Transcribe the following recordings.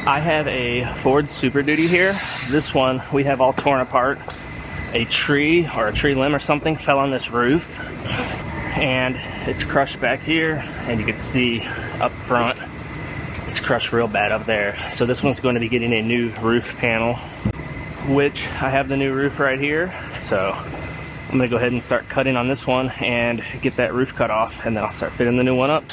I have a Ford Super Duty here. This one we have all torn apart. A tree or a tree limb or something fell on this roof and it's crushed back here, and you can see up front it's crushed real bad up there. So this one's going to be getting a new roof panel, which I have the new roof right here. So I'm gonna go ahead and start cutting on this one and get that roof cut off, and then I'll start fitting the new one up.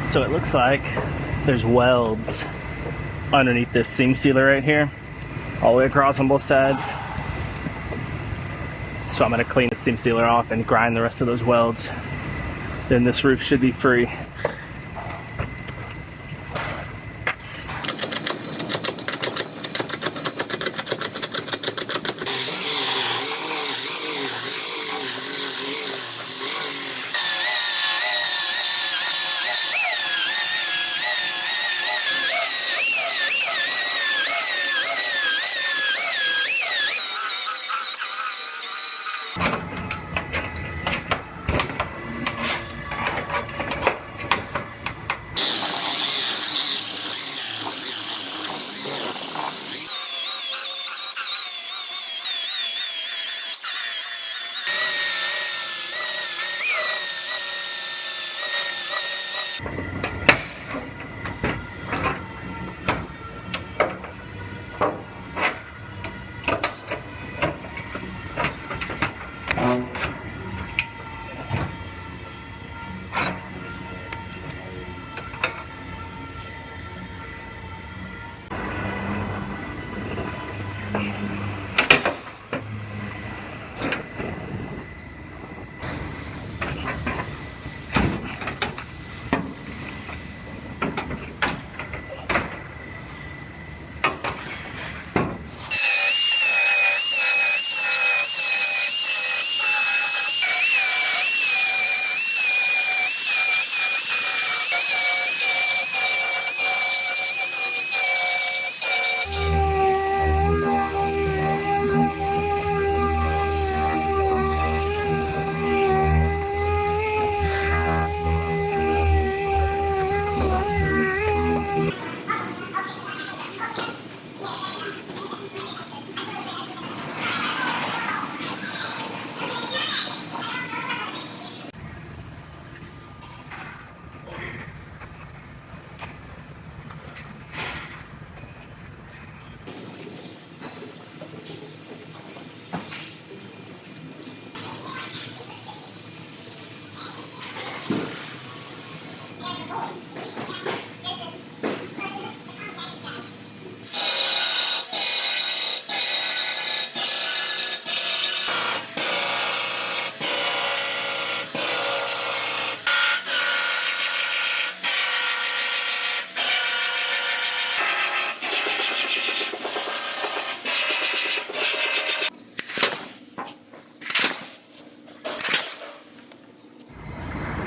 So it looks like there's welds underneath this seam sealer right here, all the way across on both sides. So I'm gonna clean the seam sealer off and grind the rest of those welds. Then this roof should be free.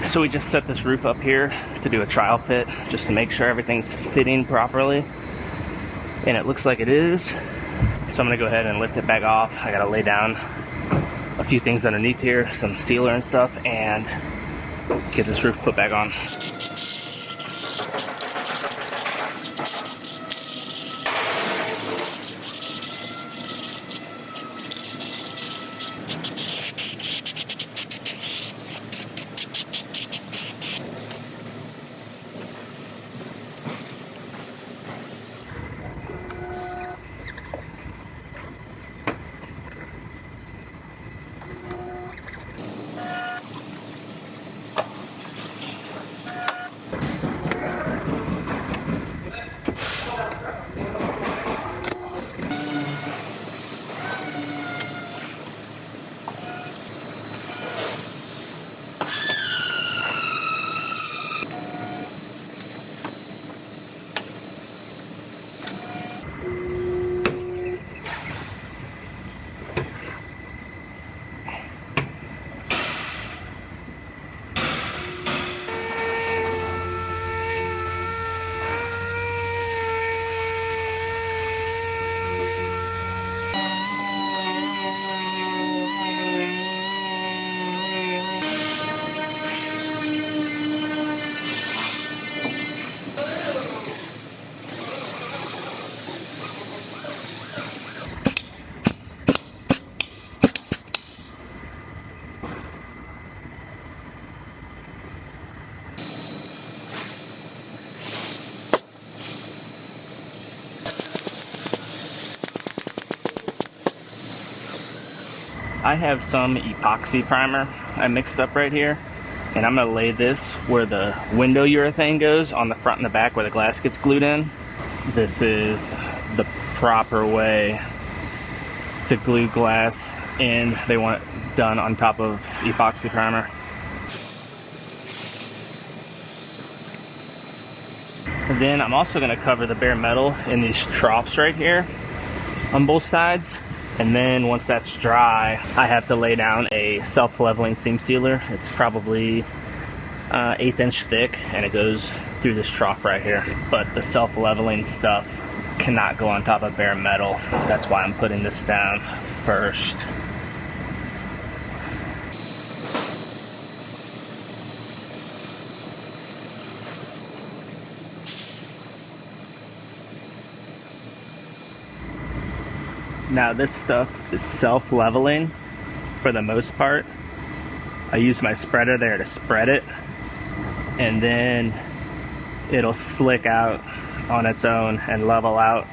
So we just set this roof up here to do a trial fit, just to make sure everything's fitting properly. And it looks like it is. So I'm gonna go ahead and lift it back off. I gotta lay down a few things underneath here, some sealer and stuff, and get this roof put back on. I have some epoxy primer I mixed up right here, and I'm gonna lay this where the window urethane goes on the front and the back where the glass gets glued in. This is the proper way to glue glass in. They want it done on top of epoxy primer. And then I'm also going to cover the bare metal in these troughs right here on both sides. And then once that's dry, I have to lay down a self-leveling seam sealer. It's probably 1/8 inch thick, and it goes through this trough right here. But the self-leveling stuff cannot go on top of bare metal. That's why I'm putting this down first. Now this stuff is self-leveling for the most part. I use my spreader there to spread it, and then it'll slick out on its own and level out